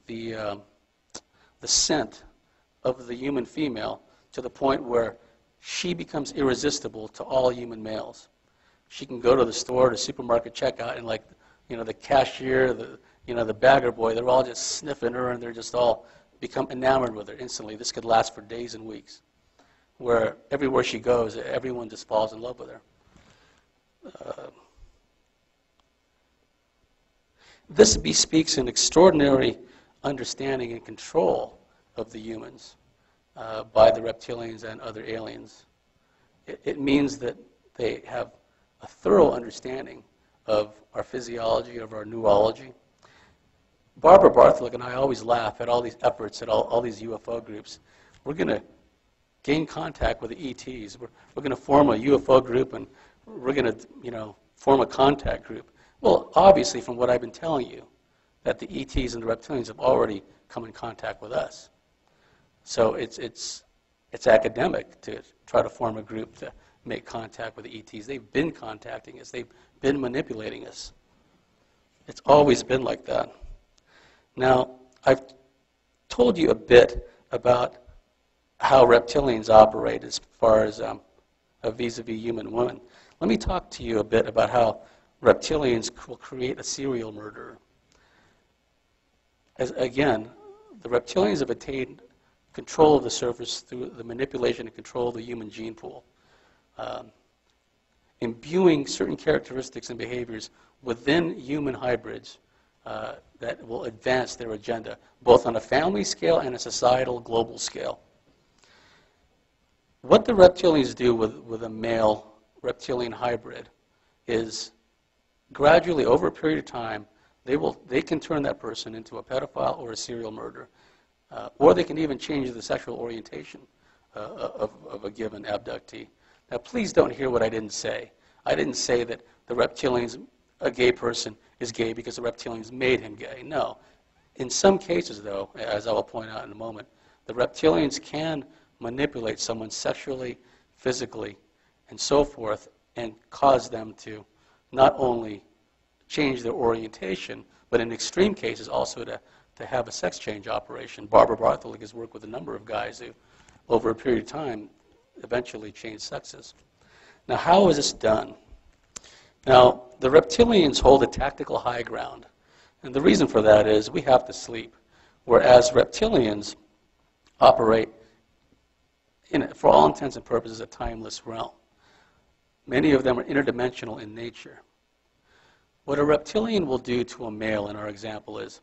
the scent of the human female to the point where she becomes irresistible to all human males. She can go to the store, the supermarket checkout, and like, the cashier, the bagger boy, they're all just sniffing her, and they're just all become enamored with her instantly. This could last for days and weeks, where everywhere she goes, everyone just falls in love with her. This bespeaks an extraordinary understanding and control of the humans by the reptilians and other aliens. It means that they have a thorough understanding of our physiology, of our neurology. Barbara Bartley and I always laugh at all these efforts at all these UFO groups. We're going to gain contact with the ETs. We're going to form a UFO group, and we're going to, form a contact group. Well, obviously, from what I've been telling you, that the ETs and the reptilians have already come in contact with us. So it's academic to try to form a group to make contact with the ETs. They've been contacting us. They've been manipulating us. It's always been like that. Now, I've told you a bit about how reptilians operate as far as a vis-a-vis human woman. Let me talk to you a bit about how reptilians will create a serial murderer. Again, the reptilians have attained control of the surface through the manipulation and control of the human gene pool, imbuing certain characteristics and behaviors within human hybrids that will advance their agenda, both on a family scale and a societal global scale. What the reptilians do with a male reptilian hybrid is gradually, over a period of time, they can turn that person into a pedophile or a serial murderer. Or they can even change the sexual orientation of a given abductee. Now, please don't hear what I didn't say. I didn't say that the reptilians, a gay person, is gay because the reptilians made him gay. No. In some cases, though, as I will point out in a moment, the reptilians can manipulate someone sexually, physically, and so forth, and cause them to not only change their orientation, but in extreme cases also to have a sex change operation. Barbara Bartley has worked with a number of guys who, over a period of time, eventually changed sexes. Now, how is this done? Now, the reptilians hold a tactical high ground. And the reason for that is we have to sleep, whereas reptilians operate, for all intents and purposes, a timeless realm. Many of them are interdimensional in nature. What a reptilian will do to a male in our example is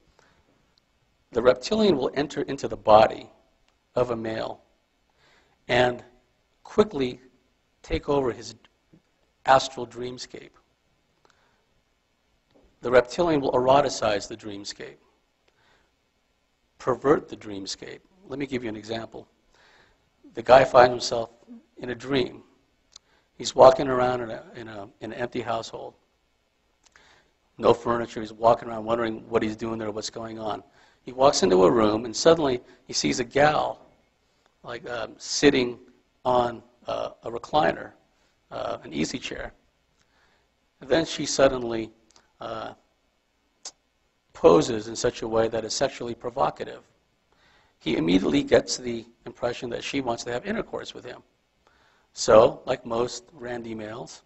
the reptilian will enter into the body of a male and quickly take over his astral dreamscape. The reptilian will eroticize the dreamscape, pervert the dreamscape. Let me give you an example. The guy finds himself in a dream. He's walking around in an empty household. No furniture. He's walking around wondering what he's doing there, what's going on. He walks into a room, and suddenly he sees a gal sitting on a recliner, an easy chair. And then she suddenly poses in such a way that is sexually provocative. He immediately gets the impression that she wants to have intercourse with him. So, like most randy males,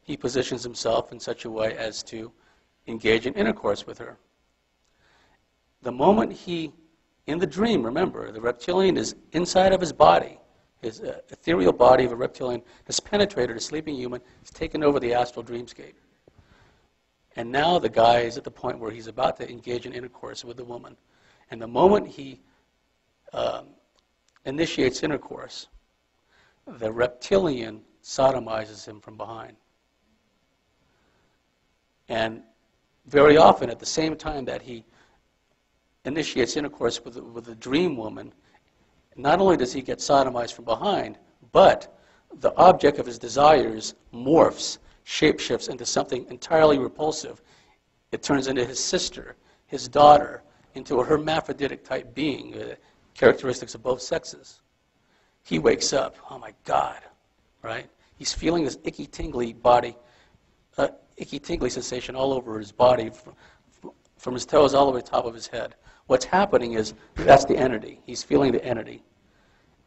he positions himself in such a way as to engage in intercourse with her. The moment in the dream, remember, the reptilian is inside of his body. His ethereal body of a reptilian has penetrated a sleeping human, has taken over the astral dreamscape. And now the guy is at the point where he's about to engage in intercourse with the woman. And the moment he initiates intercourse, the reptilian sodomizes him from behind. And very often, at the same time that he initiates intercourse with the dream woman, not only does he get sodomized from behind, but the object of his desires morphs, shapeshifts into something entirely repulsive. It turns into his sister, his daughter, into a hermaphroditic type being, characteristics of both sexes. He wakes up, oh my God, right? He's feeling this icky tingly sensation all over his body, from his toes all the way to the top of his head. what's happening is that's the entity. He's feeling the entity.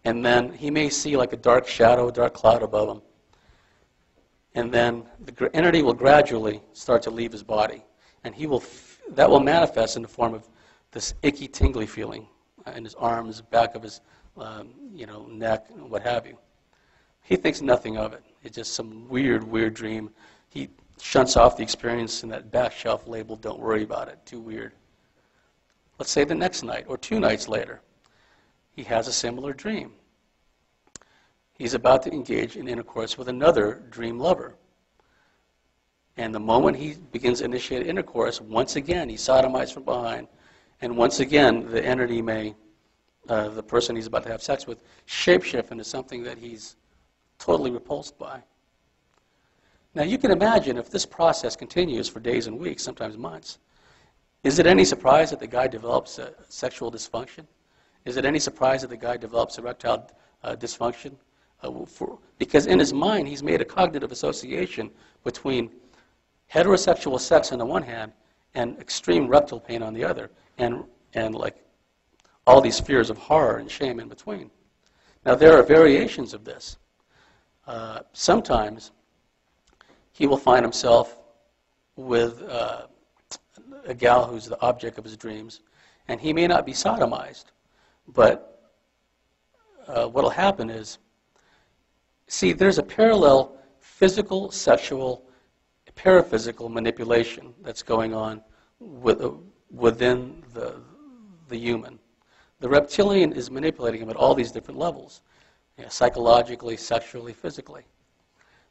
And then he may see like a dark shadow, a dark cloud above him. And then the entity will gradually start to leave his body. And that will manifest in the form of this icky, tingly feeling in his arms, back of his neck, and what have you. He thinks nothing of it. It's just some weird, weird dream. He shunts off the experience in that back shelf labeled, "Don't worry about it, too weird." Let's say the next night or 2 nights later, he has a similar dream. He's about to engage in intercourse with another dream lover. And the moment he begins to initiate intercourse, once again, he's sodomized from behind. And once again, the entity the person he's about to have sex with, shapeshift into something that he's totally repulsed by. Now, you can imagine if this process continues for days and weeks, sometimes months, is it any surprise that the guy develops a sexual dysfunction? Is it any surprise that the guy develops erectile dysfunction? Because in his mind, he's made a cognitive association between heterosexual sex on the one hand and extreme rectal pain on the other, and like all these fears of horror and shame in between. Now, there are variations of this. Sometimes he will find himself with a gal who's the object of his dreams, and he may not be sodomized, but what will happen is, see, there's a parallel physical, sexual, paraphysical manipulation that's going on within the human. The reptilian is manipulating him at all these different levels, psychologically, sexually, physically.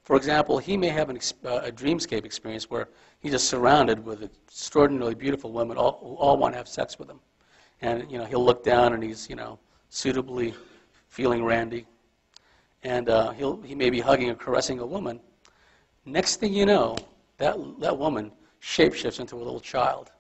For example, he may have a dreamscape experience where he's just surrounded with extraordinarily beautiful women who all want to have sex with him. And he'll look down and he's suitably feeling randy. And he may be hugging or caressing a woman. Next thing you know, that woman shapeshifts into a little child.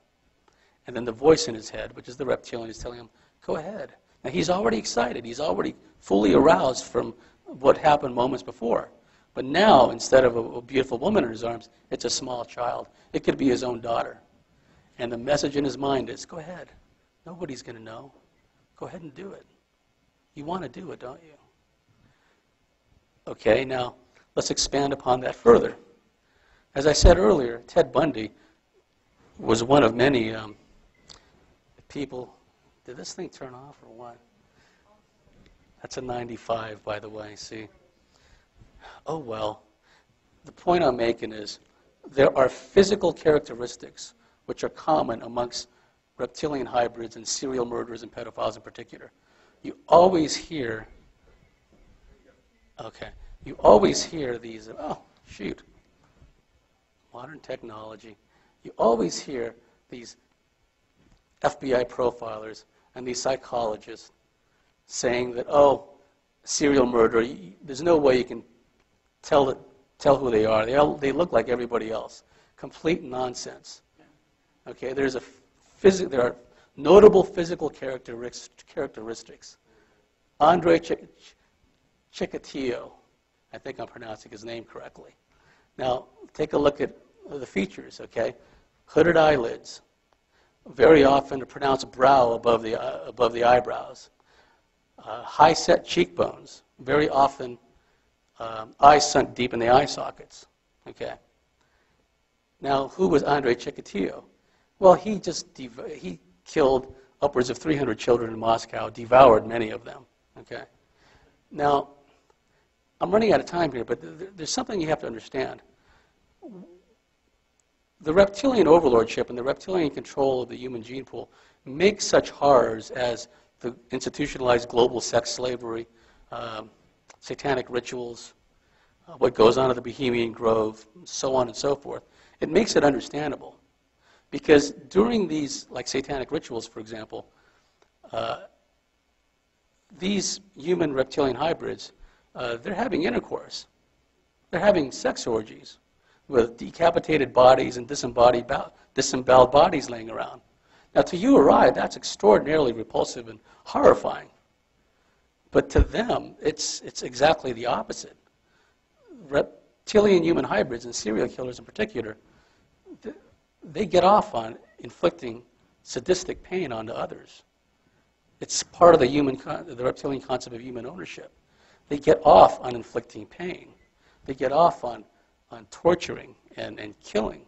And then the voice in his head, which is the reptilian, is telling him, "Go ahead." Now, he's already excited. He's already fully aroused from what happened moments before. But now, instead of a beautiful woman in his arms, it's a small child. It could be his own daughter. And the message in his mind is, "Go ahead. Nobody's going to know. Go ahead and do it. You want to do it, don't you?" Okay, now let's expand upon that further. As I said earlier, Ted Bundy was one of many people. Did this thing turn off or what? That's a 95, by the way, see? Oh, well. The point I'm making is there are physical characteristics which are common amongst reptilian hybrids and serial murderers and pedophiles in particular. You always hear, these, oh, shoot, modern technology. You always hear these FBI profilers and these psychologists saying that, oh, serial murderer, there's no way you can tell who they are. They look like everybody else. Complete nonsense. Okay, there are notable physical characteristics. Andre Chikatilo, I think I'm pronouncing his name correctly. Now, take a look at the features, okay? Hooded eyelids, very often a pronounced brow above the eyebrows. High-set cheekbones, very often eyes sunk deep in the eye sockets, okay? Now, who was Andre Chikatilo? Well, he killed upwards of 300 children in Moscow, devoured many of them, okay? Now, I'm running out of time here, but there's something you have to understand. The reptilian overlordship and the reptilian control of the human gene pool makes such horrors as the institutionalized global sex slavery, satanic rituals, what goes on at the Bohemian Grove, so on and so forth. It makes it understandable. Because during these, like satanic rituals, for example, these human reptilian hybrids, they're having intercourse. They're having sex orgies with decapitated bodies and disemboweled bodies laying around. Now, to you or I, that's extraordinarily repulsive and horrifying. But to them, it's exactly the opposite. Reptilian human hybrids and serial killers in particular, they get off on inflicting sadistic pain onto others. It's part of the reptilian concept of human ownership. They get off on inflicting pain. They get off on torturing and killing.